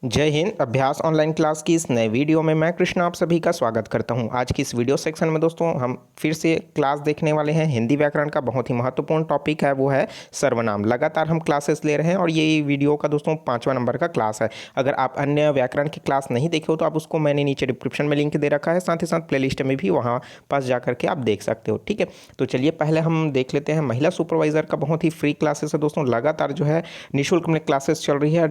जय हिंद। अभ्यास online class की इस नए वीडियो में मैं कृष्ण आप सभी का स्वागत करता हूं। आज की इस वीडियो सेक्शन में दोस्तों हम फिर से क्लास देखने वाले हैं। हिंदी व्याकरण का बहुत ही महत्वपूर्ण टॉपिक है, वो है सर्वनाम। लगातार हम क्लासेस ले रहे हैं और ये वीडियो का दोस्तों 5वां नंबर का क्लास है। अगर आप अन्य व्याकरण की क्लास नहीं देखे हो तो आप उसको मैंने नीचे डिस्क्रिप्शन में लिंक दे रखा है, साथ ही साथ प्ले लिस्ट में भी वहाँ पास जा करके आप देख सकते हो। ठीक है, तो चलिए पहले हम देख लेते हैं महिला सुपरवाइजर का। बहुत ही फ्री क्लासेस है दोस्तों, लगातार जो है निःशुल्क में क्लासेस चल रही है।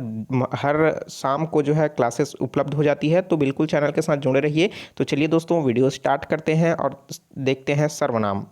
हर शाम को जो है क्लासेस उपलब्ध हो जाती है, तो बिल्कुल चैनल के साथ जुड़े रहिए। तो चलिए दोस्तों वीडियो स्टार्ट करते हैं और देखते हैं सर्वनाम।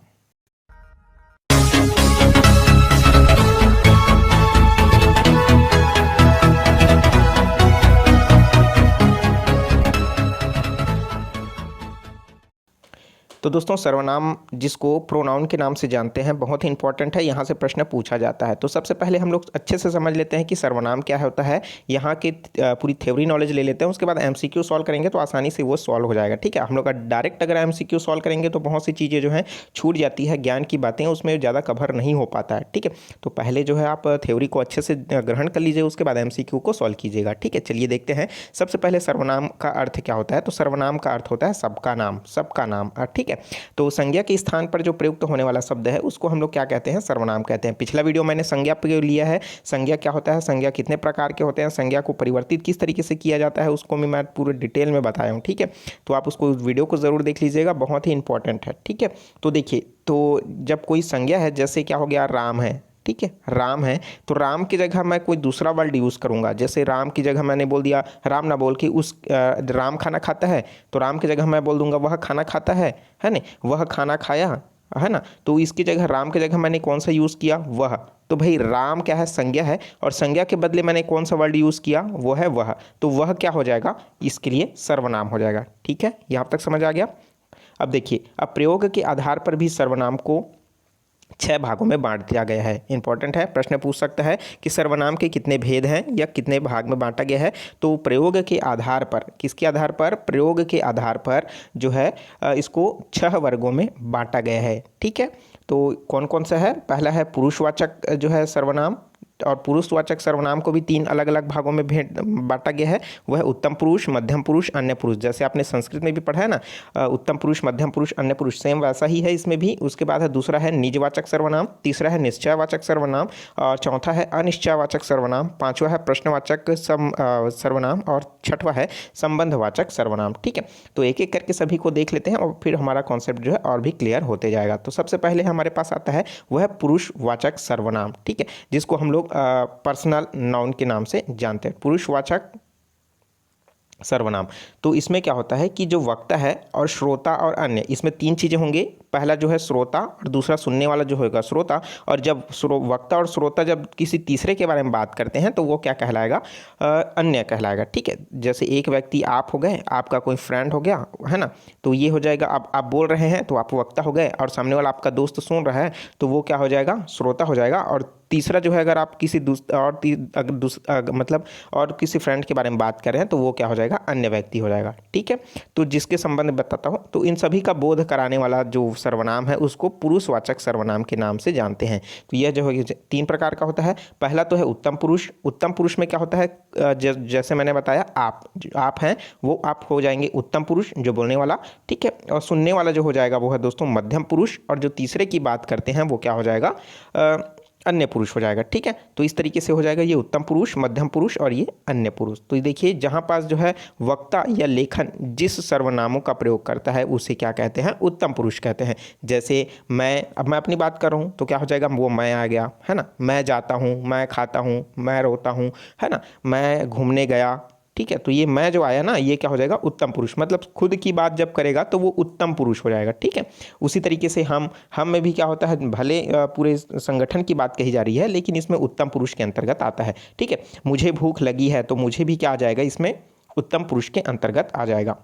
तो दोस्तों सर्वनाम जिसको प्रोनाउन के नाम से जानते हैं, बहुत ही इंपॉर्टेंट है, यहाँ से प्रश्न पूछा जाता है। तो सबसे पहले हम लोग अच्छे से समझ लेते हैं कि सर्वनाम क्या होता है। यहाँ की पूरी थ्योरी नॉलेज ले लेते हैं, उसके बाद एमसीक्यू सॉल्व करेंगे तो आसानी से वो सॉल्व हो जाएगा। ठीक है, हम लोग डायरेक्ट अगर एमसीक्यू सॉल्व करेंगे तो बहुत सी चीज़ें जो हैं छूट जाती है, ज्ञान की बातें उसमें ज़्यादा कवर नहीं हो पाता है। ठीक है, तो पहले जो है आप थ्योरी को अच्छे से ग्रहण कर लीजिए, उसके बाद एमसीक्यू को सॉल्व कीजिएगा। ठीक है, चलिए देखते हैं। सबसे पहले सर्वनाम का अर्थ क्या होता है। तो सर्वनाम का अर्थ होता है सबका नाम, सबका नाम। ठीक है, तो संज्ञा के स्थान पर जो प्रयुक्त होने वाला शब्द है उसको हम लोग क्या कहते हैं, सर्वनाम कहते हैं। पिछला वीडियो मैंने संज्ञा पे लिया है, संज्ञा क्या होता है, संज्ञा कितने प्रकार के होते हैं, संज्ञा को परिवर्तित किस तरीके से किया जाता है, उसको भी मैं पूरे डिटेल में बताया हूँ। ठीक है, तो आप उसको वीडियो को ज़रूर देख लीजिएगा, बहुत ही इंपॉर्टेंट है। ठीक है, तो देखिए, तो जब कोई संज्ञा है, जैसे क्या हो गया, राम है। ठीक है, राम है, तो राम की जगह मैं कोई दूसरा वर्ड यूज़ करूंगा। जैसे राम की जगह मैंने बोल दिया, राम ना बोल के राम खाना खाता है, तो राम की जगह मैं बोल दूंगा वह खाना खाता है ना, वह खाना खाया, है ना। तो इसकी जगह, राम की जगह मैंने कौन सा यूज़ किया, वह। तो भाई राम क्या है, संज्ञा है, और संज्ञा के बदले मैंने कौन सा वर्ड यूज़ किया, वो है वह। तो वह क्या हो जाएगा, इसके लिए सर्वनाम हो जाएगा। ठीक है, यहाँ तक समझ आ गया। अब देखिए, अब प्रयोग के आधार पर भी सर्वनाम को 6 भागों में बांट दिया गया है। इंपॉर्टेंट है, प्रश्न पूछ सकता है कि सर्वनाम के कितने भेद हैं या कितने भाग में बांटा गया है। तो प्रयोग के आधार पर, किसके आधार पर, प्रयोग के आधार पर जो है इसको 6 वर्गों में बांटा गया है। ठीक है, तो कौन कौन सा है। पहला है पुरुषवाचक जो है सर्वनाम, और पुरुषवाचक सर्वनाम को भी 3 अलग अलग भागों में भेद बांटा गया है। वह उत्तम पुरुष, मध्यम पुरुष, अन्य पुरुष। जैसे आपने संस्कृत में भी पढ़ा है ना, उत्तम पुरुष, मध्यम पुरुष, अन्य पुरुष, सेम वैसा ही है इसमें भी। उसके बाद है दूसरा है निजवाचक सर्वनाम, तीसरा है निश्चयवाचक सर्वनाम, और चौथा है अनिश्चयवाचक सर्वनाम, पांचवा है प्रश्नवाचक सर्वनाम, और छठवा है संबंधवाचक सर्वनाम। ठीक है, तो एक एक करके सभी को देख लेते हैं और फिर हमारा कॉन्सेप्ट जो है और भी क्लियर होते जाएगा। तो सबसे पहले हमारे पास आता है वह पुरुषवाचक सर्वनाम। ठीक है, जिसको हम लोग पर्सनल नाउन के नाम से जानते हैं, पुरुषवाचक सर्वनाम। तो इसमें क्या होता है कि जो वक्ता है और श्रोता और अन्य, इसमें 3 चीज़ें होंगे। पहला जो है श्रोता, और दूसरा सुनने वाला जो होगा श्रोता, और जब वक्ता और श्रोता जब किसी तीसरे के बारे में बात करते हैं तो वो क्या कहलाएगा, अन्य कहलाएगा। ठीक है, जैसे एक व्यक्ति आप हो गए, आपका कोई फ्रेंड हो गया, है ना, तो ये हो जाएगा, आप बोल रहे हैं तो आप वक्ता हो गए, और सामने वाला आपका दोस्त सुन रहा है तो वो क्या हो जाएगा, श्रोता हो जाएगा। और तीसरा जो है, अगर आप किसी मतलब और किसी फ्रेंड के बारे में बात कर रहे हैं तो वो क्या हो जाएगा, अन्य व्यक्ति हो जाएगा। ठीक है, तो जिसके संबंध में बताता हूँ, तो इन सभी का बोध कराने वाला जो सर्वनाम है उसको पुरुषवाचक सर्वनाम के नाम से जानते हैं। तो यह जो है 3 प्रकार का होता है। पहला तो है उत्तम पुरुष। उत्तम पुरुष में क्या होता है, जैसे मैंने बताया, आप हैं, वो आप हो जाएंगे उत्तम पुरुष, जो बोलने वाला। ठीक है, और सुनने वाला जो हो जाएगा वो है दोस्तों मध्यम पुरुष, और जो तीसरे की बात करते हैं वो क्या हो जाएगा, अन्य पुरुष हो जाएगा। ठीक है, तो इस तरीके से हो जाएगा ये उत्तम पुरुष, मध्यम पुरुष और ये अन्य पुरुष। तो देखिए, जहाँ पास जो है वक्ता या लेखन जिस सर्वनामों का प्रयोग करता है उसे क्या कहते हैं, उत्तम पुरुष कहते हैं। जैसे अब मैं अपनी बात कर रहा हूँ तो क्या हो जाएगा, वो मैं आ गया, है ना, मैं जाता हूँ, मैं खाता हूँ, मैं रोता हूँ, है ना, मैं घूमने गया। ठीक है, तो ये मैं जो आया ना, ये क्या हो जाएगा, उत्तम पुरुष, मतलब खुद की बात जब करेगा तो वो उत्तम पुरुष हो जाएगा। ठीक है, उसी तरीके से हम में भी क्या होता है, भले पूरे संगठन की बात कही जा रही है लेकिन इसमें उत्तम पुरुष के अंतर्गत आता है। ठीक है, मुझे भूख लगी है तो मुझे भी क्या आ जाएगा, इसमें उत्तम पुरुष के अंतर्गत आ जाएगा।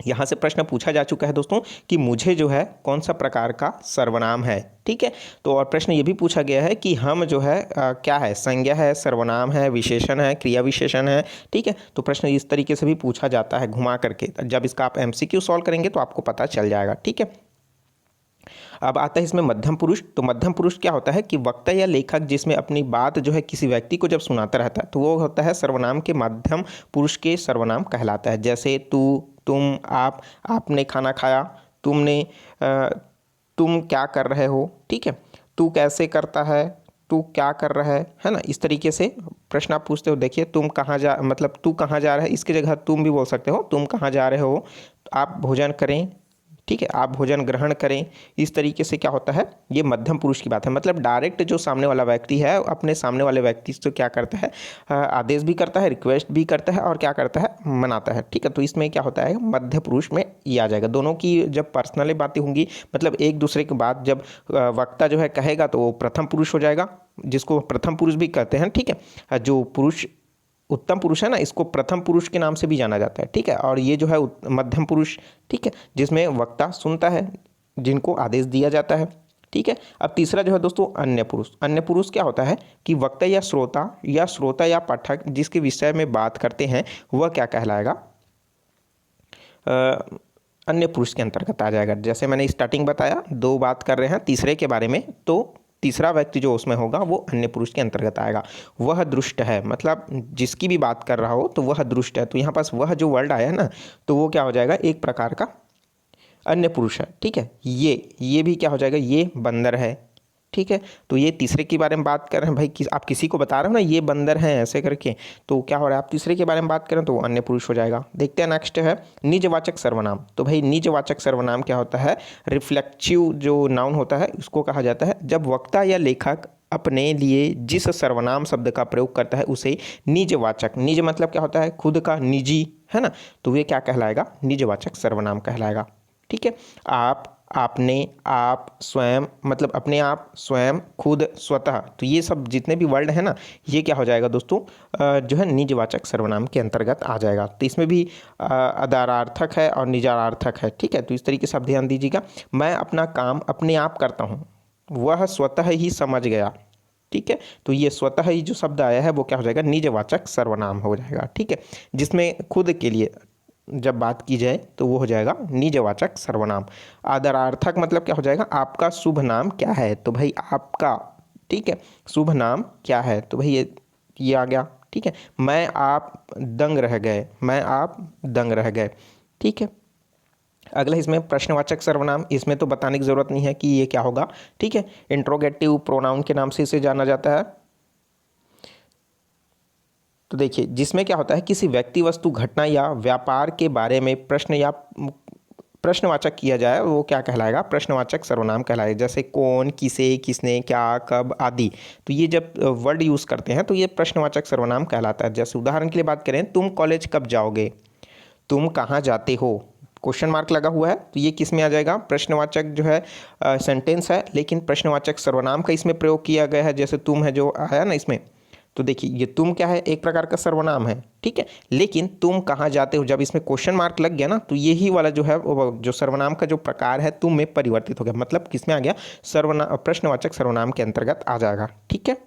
यहाँ से प्रश्न पूछा जा चुका है दोस्तों कि मुझे जो है कौन सा प्रकार का सर्वनाम है। ठीक है, तो और प्रश्न ये भी पूछा गया है कि हम जो है क्या है, संज्ञा है, सर्वनाम है, विशेषण है, क्रिया विशेषण है। ठीक है, तो प्रश्न इस तरीके से भी पूछा जाता है घुमा करके। जब इसका आप एमसीक्यू सॉल्व करेंगे तो आपको पता चल जाएगा। ठीक है, अब आता है इसमें मध्यम पुरुष। तो मध्यम पुरुष क्या होता है कि वक्ता या लेखक जिसमें अपनी बात जो है किसी व्यक्ति को जब सुनाता रहता है तो वो होता है सर्वनाम के मध्यम पुरुष के सर्वनाम कहलाता है। जैसे तू, तुम, आप, आपने खाना खाया, तुमने, तुम क्या कर रहे हो, ठीक है, तू कैसे करता है, तू क्या कर रहा है ना। इस तरीके से प्रश्न आप पूछते हो। देखिए तुम कहाँ जा, मतलब तू कहाँ जा रहा है, इसकी जगह तुम भी बोल सकते हो, तुम कहाँ जा रहे हो, आप भोजन करें, ठीक है, आप भोजन ग्रहण करें। इस तरीके से क्या होता है, ये मध्यम पुरुष की बात है। मतलब डायरेक्ट जो सामने वाला व्यक्ति है अपने सामने वाले व्यक्ति से क्या करता है, आदेश भी करता है, रिक्वेस्ट भी करता है और क्या करता है, मनाता है, ठीक है। तो इसमें क्या होता है, मध्य पुरुष में ये आ जाएगा। दोनों की जब पर्सनली बातें होंगी, मतलब एक दूसरे की बात जब वक्ता जो है कहेगा तो वो प्रथम पुरुष हो जाएगा, जिसको प्रथम पुरुष भी कहते हैं, ठीक है। जो पुरुष उत्तम पुरुष है ना, इसको प्रथम पुरुष के नाम से भी जाना जाता है, ठीक है। और ये जो है मध्यम पुरुष, ठीक है, जिसमें वक्ता सुनता है, जिनको आदेश दिया जाता है, ठीक है। अब तीसरा जो है दोस्तों अन्य पुरुष। अन्य पुरुष क्या होता है कि वक्ता या श्रोता या पाठक जिसके विषय में बात करते हैं वह क्या कहलाएगा, अन्य पुरुष के अंतर्गत आ जाएगा। जैसे मैंने स्टार्टिंग बताया, दो बात कर रहे हैं तीसरे के बारे में, तो तीसरा व्यक्ति जो उसमें होगा वो अन्य पुरुष के अंतर्गत आएगा। वह दुष्ट है, मतलब जिसकी भी बात कर रहा हो तो वह दुष्ट है। तो यहाँ पास वह जो वर्ड आया है ना, तो वो क्या हो जाएगा, एक प्रकार का अन्य पुरुष है, ठीक है। ये भी क्या हो जाएगा, ये बंदर है, ठीक है। तो ये तीसरे के बारे में बात कर रहे हैं भाई, आप किसी को बता रहे हो ना ये बंदर हैं ऐसे करके, तो क्या हो रहा है, आप तीसरे के बारे में बात करें तो वो अन्य पुरुष हो जाएगा। देखते हैं नेक्स्ट है निजवाचक सर्वनाम। तो भाई निजवाचक सर्वनाम क्या होता है, रिफ्लेक्सिव जो नाउन होता है उसको कहा जाता है जब वक्ता या लेखक अपने लिए जिस सर्वनाम शब्द का प्रयोग करता है उसे निजवाचक, निज मतलब क्या होता है, खुद का, निजी, है ना। तो ये क्या कहलाएगा, निजवाचक सर्वनाम कहलाएगा, ठीक है। आप, आपने, आप, स्वयं, मतलब अपने आप, स्वयं, खुद, स्वतः, तो ये सब जितने भी वर्ड है ना, ये क्या हो जाएगा दोस्तों, जो है निजवाचक सर्वनाम के अंतर्गत आ जाएगा। तो इसमें भी आदरार्थक है और निजार्थक है, ठीक है। तो इस तरीके से आप ध्यान दीजिएगा। मैं अपना काम अपने आप करता हूँ, वह स्वतः ही समझ गया, ठीक है। तो ये स्वतः ही जो शब्द आया है वो क्या हो जाएगा, निजवाचक सर्वनाम हो जाएगा, ठीक है। जिसमें खुद के लिए जब बात की जाए तो वो हो जाएगा निजवाचक सर्वनाम। आदरार्थक मतलब क्या हो जाएगा, आपका शुभ नाम क्या है, तो भाई आपका, ठीक है, शुभ नाम क्या है, तो भाई ये आ गया, ठीक है। मैं आप दंग रह गए, मैं आप दंग रह गए, ठीक है। अगला इसमें प्रश्नवाचक सर्वनाम, इसमें तो बताने की ज़रूरत नहीं है कि ये क्या होगा, ठीक है। इंट्रोगेटिव प्रोनाउन के नाम से इसे जाना जाता है। तो देखिए जिसमें क्या होता है, किसी व्यक्ति, वस्तु, घटना या व्यापार के बारे में प्रश्न या प्रश्नवाचक किया जाए वो क्या कहलाएगा, प्रश्नवाचक सर्वनाम कहलाएगा। जैसे कौन, किसे, किसने, क्या, कब आदि, तो ये जब वर्ड यूज़ करते हैं तो ये प्रश्नवाचक सर्वनाम कहलाता है। जैसे उदाहरण के लिए बात करें, तुम कॉलेज कब जाओगे, तुम कहाँ जाते हो, क्वेश्चन मार्क लगा हुआ है, तो ये किस में आ जाएगा, प्रश्नवाचक जो है सेंटेंस है, लेकिन प्रश्नवाचक सर्वनाम का इसमें प्रयोग किया गया है। जैसे तुम है जो आया ना इसमें, तो देखिए ये तुम क्या है, एक प्रकार का सर्वनाम है, ठीक है। लेकिन तुम कहाँ जाते हो, जब इसमें क्वेश्चन मार्क लग गया ना, तो यही वाला जो है वो जो सर्वनाम का जो प्रकार है तुम में परिवर्तित हो गया, मतलब किस में आ गया, सर्वनाम, प्रश्नवाचक सर्वनाम के अंतर्गत आ जाएगा, ठीक है।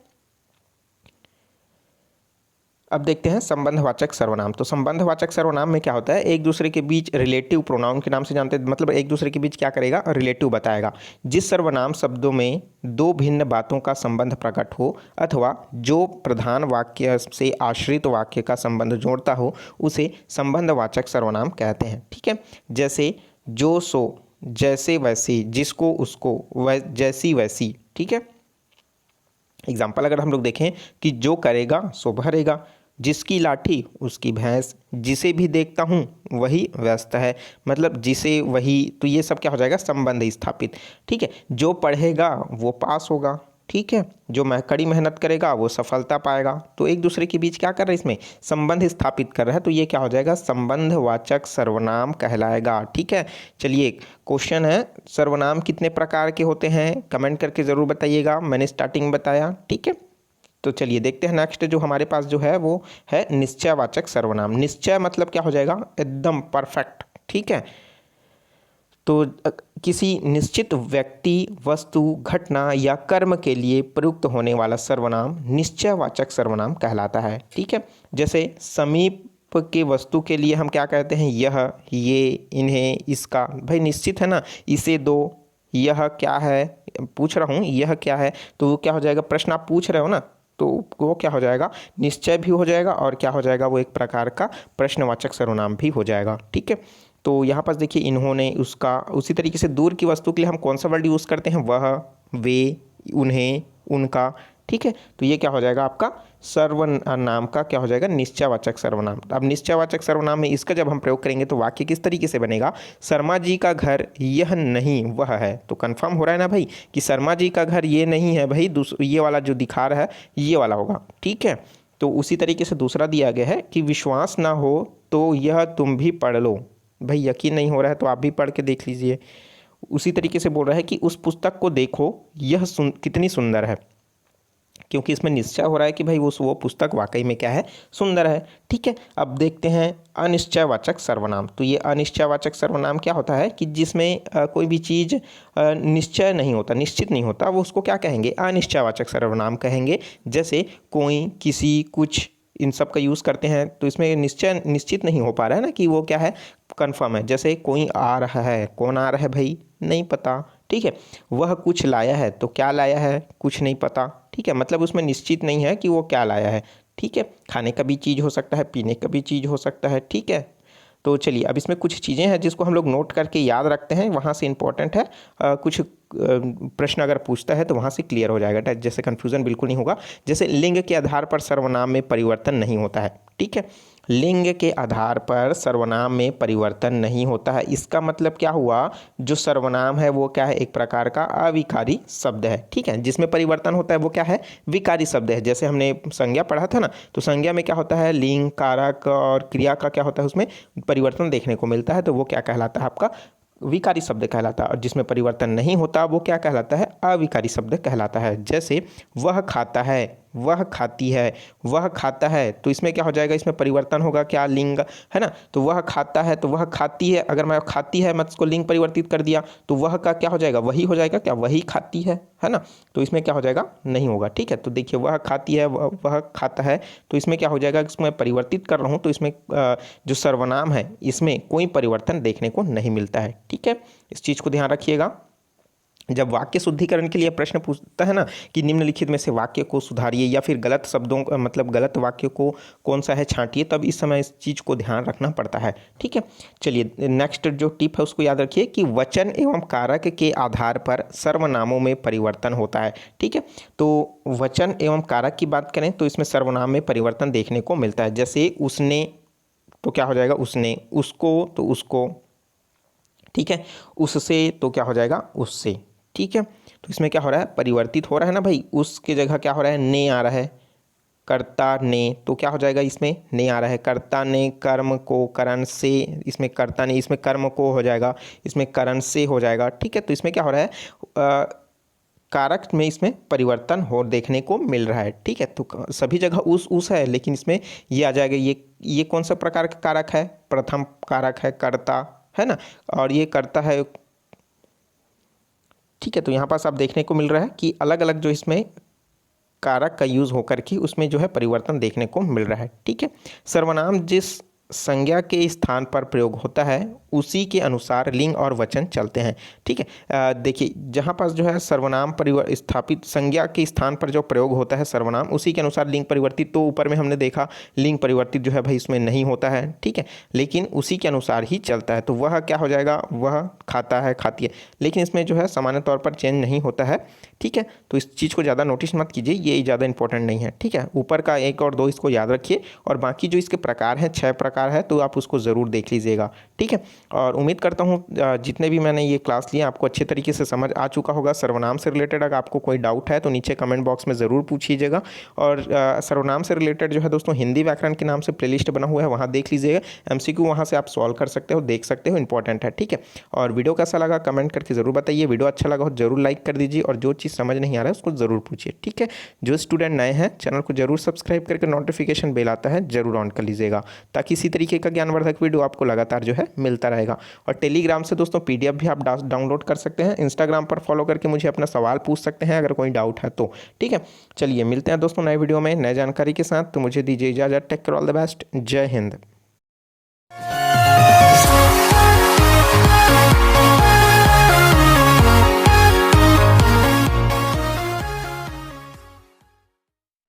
अब देखते हैं संबंधवाचक सर्वनाम। तो संबंधवाचक सर्वनाम में क्या होता है, एक दूसरे के बीच रिलेटिव प्रोनाउन के नाम से जानते हैं, मतलब एक दूसरे के बीच क्या करेगा, रिलेटिव बताएगा। जिस सर्वनाम शब्दों में दो भिन्न बातों का संबंध प्रकट हो अथवा जो प्रधान वाक्य से आश्रित वाक्य का संबंध जोड़ता हो उसे संबंधवाचक सर्वनाम कहते हैं, ठीक है। जैसे जो सो, जैसे वैसे, जिसको उसको, जैसी वैसी, ठीक है। एग्जाम्पल अगर हम लोग देखें कि जो करेगा सो भरेगा, जिसकी लाठी उसकी भैंस, जिसे भी देखता हूँ वही व्यस्त है, मतलब जिसे वही, तो ये सब क्या हो जाएगा, संबंध स्थापित, ठीक है। जो पढ़ेगा वो पास होगा, ठीक है। जो कड़ी मेहनत करेगा वो सफलता पाएगा। तो एक दूसरे के बीच क्या कर रहे हैं, इसमें संबंध स्थापित कर रहा है, तो ये क्या हो जाएगा, संबंधवाचक सर्वनाम कहलाएगा, ठीक है। चलिए क्वेश्चन है, सर्वनाम कितने प्रकार के होते हैं, कमेंट करके ज़रूर बताइएगा, मैंने स्टार्टिंग बताया, ठीक है। तो चलिए देखते हैं नेक्स्ट जो हमारे पास जो है वो है निश्चयवाचक सर्वनाम। निश्चय मतलब क्या हो जाएगा, एकदम परफेक्ट, ठीक है। तो किसी निश्चित व्यक्ति, वस्तु, घटना या कर्म के लिए प्रयुक्त होने वाला सर्वनाम निश्चयवाचक सर्वनाम कहलाता है, ठीक है। जैसे समीप के वस्तु के लिए हम क्या कहते हैं, यह, ये, इन्हें, इसका, भाई निश्चित है ना, इसे दो, यह क्या है, पूछ रहा हूँ यह क्या है, तो वो क्या हो जाएगा, प्रश्न आप पूछ रहे हो ना, तो वो क्या हो जाएगा, निश्चय भी हो जाएगा और क्या हो जाएगा, वो एक प्रकार का प्रश्नवाचक सर्वनाम भी हो जाएगा। ठीक है, तो यहाँ पर देखिए इन्होंने, उसका, उसी तरीके से दूर की वस्तु के लिए हम कौन सा वर्ड यूज़ करते हैं, वह, वे, उन्हें, उनका। ठीक है, तो ये क्या हो जाएगा आपका सर्वनाम का क्या हो जाएगा, निश्चयवाचक सर्वनाम। अब निश्चयवाचक सर्वनाम में इसका जब हम प्रयोग करेंगे तो वाक्य किस तरीके से बनेगा, शर्मा जी का घर यह नहीं वह है। तो कंफर्म हो रहा है ना भाई कि शर्मा जी का घर ये नहीं है भाई, ये वाला जो दिखा रहा है ये वाला होगा। ठीक है, तो उसी तरीके से दूसरा दिया गया है कि विश्वास ना हो तो यह तुम भी पढ़ लो। भाई यकीन नहीं हो रहा है तो आप भी पढ़ के देख लीजिए। उसी तरीके से बोल रहा है कि उस पुस्तक को देखो, यह कितनी सुंदर है, क्योंकि इसमें निश्चय हो रहा है कि भाई वो पुस्तक वाकई में क्या है, सुंदर है। ठीक है, अब देखते हैं अनिश्चयवाचक सर्वनाम। तो ये अनिश्चयवाचक सर्वनाम क्या होता है कि जिसमें कोई भी चीज़ निश्चय नहीं होता, निश्चित नहीं होता, वो उसको क्या कहेंगे, अनिश्चयवाचक सर्वनाम कहेंगे। जैसे कोई, किसी, कुछ, इन सब का यूज़ करते हैं तो इसमें निश्चय, निश्चित नहीं हो पा रहा है ना कि वो क्या है, कन्फर्म है। जैसे कोई आ रहा है, कौन आ रहा है भाई, नहीं पता। ठीक है, वह कुछ लाया है, तो क्या लाया है, कुछ नहीं पता। ठीक है, मतलब उसमें निश्चित नहीं है कि वो क्या लाया है। ठीक है, खाने का भी चीज़ हो सकता है, पीने का भी चीज़ हो सकता है। ठीक है, तो चलिए अब इसमें कुछ चीज़ें हैं जिसको हम लोग नोट करके याद रखते हैं, वहाँ से इंपॉर्टेंट है। कुछ प्रश्न अगर पूछता है तो वहाँ से क्लियर हो जाएगा, जैसे कन्फ्यूज़न बिल्कुल नहीं होगा। जैसे लिंग के आधार पर सर्वनाम में परिवर्तन नहीं होता है। ठीक है, लिंग के आधार पर सर्वनाम में परिवर्तन नहीं होता है, इसका मतलब क्या हुआ, जो सर्वनाम है वो क्या है, एक प्रकार का अविकारी शब्द है। ठीक है, जिसमें परिवर्तन होता है वो क्या है, विकारी शब्द है। जैसे हमने संज्ञा पढ़ा था ना, तो संज्ञा में क्या होता है, लिंग, कारक और क्रिया का क्या होता है, उसमें परिवर्तन देखने को मिलता है, तो वो क्या कहलाता है, आपका विकारी शब्द कहलाता है। और जिसमें परिवर्तन नहीं होता वो क्या कहलाता है, अविकारी शब्द कहलाता है। जैसे वह खाता है, वह खाती है, वह खाता है, तो इसमें क्या हो जाएगा, इसमें परिवर्तन होगा, क्या, लिंग है ना। तो वह खाता है तो वह खाती है, अगर मैं खाती है मैं इसको लिंग परिवर्तित कर दिया तो वह का क्या हो जाएगा, वही हो जाएगा, क्या, वही खाती है ना। तो इसमें क्या हो जाएगा, नहीं होगा। ठीक है, तो देखिए वह खाती है, वह खाता है, तो इसमें क्या हो जाएगा, इसमें परिवर्तित कर रहा हूँ तो इसमें जो सर्वनाम है इसमें कोई परिवर्तन देखने को नहीं मिलता है। ठीक है, इस चीज़ को ध्यान रखिएगा। जब वाक्य शुद्धिकरण के लिए प्रश्न पूछता है ना कि निम्नलिखित में से वाक्य को सुधारिए या फिर गलत शब्दों मतलब गलत वाक्य को कौन सा है छांटिए, तब इस समय इस चीज़ को ध्यान रखना पड़ता है। ठीक है, चलिए नेक्स्ट जो टिप है उसको याद रखिए कि वचन एवं कारक के आधार पर सर्वनामों में परिवर्तन होता है। ठीक है, तो वचन एवं कारक की बात करें तो इसमें सर्वनाम में परिवर्तन देखने को मिलता है। जैसे उसने, तो क्या हो जाएगा, उसने, उसको तो उसको। ठीक है, उससे तो क्या हो जाएगा, उससे। ठीक है, तो इसमें क्या हो रहा है, परिवर्तित हो रहा है ना भाई, उसके जगह क्या हो रहा है, ने आ रहा है। कर्ता ने, तो क्या हो जाएगा, इसमें ने आ रहा है। कर्ता ने कर्म को करण से, इसमें कर्ता ने, इसमें कर्म को हो जाएगा, इसमें करण से हो जाएगा। ठीक है, तो इसमें क्या हो रहा है, कारक में इसमें परिवर्तन हो देखने को मिल रहा है। ठीक है, तो सभी जगह उस है, लेकिन इसमें ये आ जाएगा, ये कौन सा प्रकार का कारक है, प्रथम कारक है कर्ता, है ना, और ये कर्ता है। ठीक है, तो यहाँ पास आप देखने को मिल रहा है कि अलग अलग जो इसमें कारक का यूज़ होकर के उसमें जो है परिवर्तन देखने को मिल रहा है। ठीक है, सर्वनाम जिस संज्ञा के स्थान पर प्रयोग होता है उसी के अनुसार लिंग और वचन चलते हैं। ठीक है, देखिए जहाँ पास जो है सर्वनाम स्थापित संज्ञा के स्थान पर जो प्रयोग होता है सर्वनाम, उसी के अनुसार लिंग परिवर्तित, तो ऊपर में हमने देखा लिंग परिवर्तित जो है भाई इसमें नहीं होता है। ठीक है, लेकिन उसी के अनुसार ही चलता है। तो वह क्या हो जाएगा, वह खाता है, खाती है, लेकिन इसमें जो है सामान्य तौर पर चेंज नहीं होता है। ठीक है, तो इस चीज़ को ज़्यादा नोटिस मत कीजिए, ये ज़्यादा इंपॉर्टेंट नहीं है। ठीक है, ऊपर का 1 और 2 इसको याद रखिए, और बाकी जो इसके प्रकार हैं 6 प्रकार है, तो आप उसको ज़रूर देख लीजिएगा। ठीक है, और उम्मीद करता हूँ जितने भी मैंने ये क्लास लिए आपको अच्छे तरीके से समझ आ चुका होगा। सर्वनाम से रिलेटेड अगर आपको कोई डाउट है तो नीचे कमेंट बॉक्स में ज़रूर पूछिएगा। और सर्वनाम से रिलेटेड जो है दोस्तों हिंदी व्याकरण के नाम से प्लेलिस्ट बना हुआ है, वहाँ देख लीजिएगा। MCQ वहाँ से आप सॉल्व कर सकते हो, देख सकते हो, इंपॉर्टेंट है। ठीक है, और वीडियो कैसा लगा कमेंट करके ज़रूर बताइए। वीडियो अच्छा लगा हो जरूर लाइक कर दीजिए, और जो चीज़ समझ नहीं आ रहा है उसको ज़रूर पूछिए। ठीक है, जो स्टूडेंट नए हैं चैनल को जरूर सब्सक्राइब करके नोटिफिकेशन बेल आता है जरूर ऑन कर लीजिएगा, ताकि इसी तरीके का ज्ञानवर्धक वीडियो आपको लगातार जो है मिलता रहेगा। और टेलीग्राम से दोस्तों PDF भी आप डाउनलोड कर सकते हैं। इंस्टाग्राम पर फॉलो करके मुझे अपना सवाल पूछ सकते हैं अगर कोई डाउट है तो। ठीक है, चलिए मिलते हैं दोस्तों नए वीडियो में नए जानकारी के साथ। तो मुझे दीजिए इजाज़त। Take care, all the best, जय हिंद।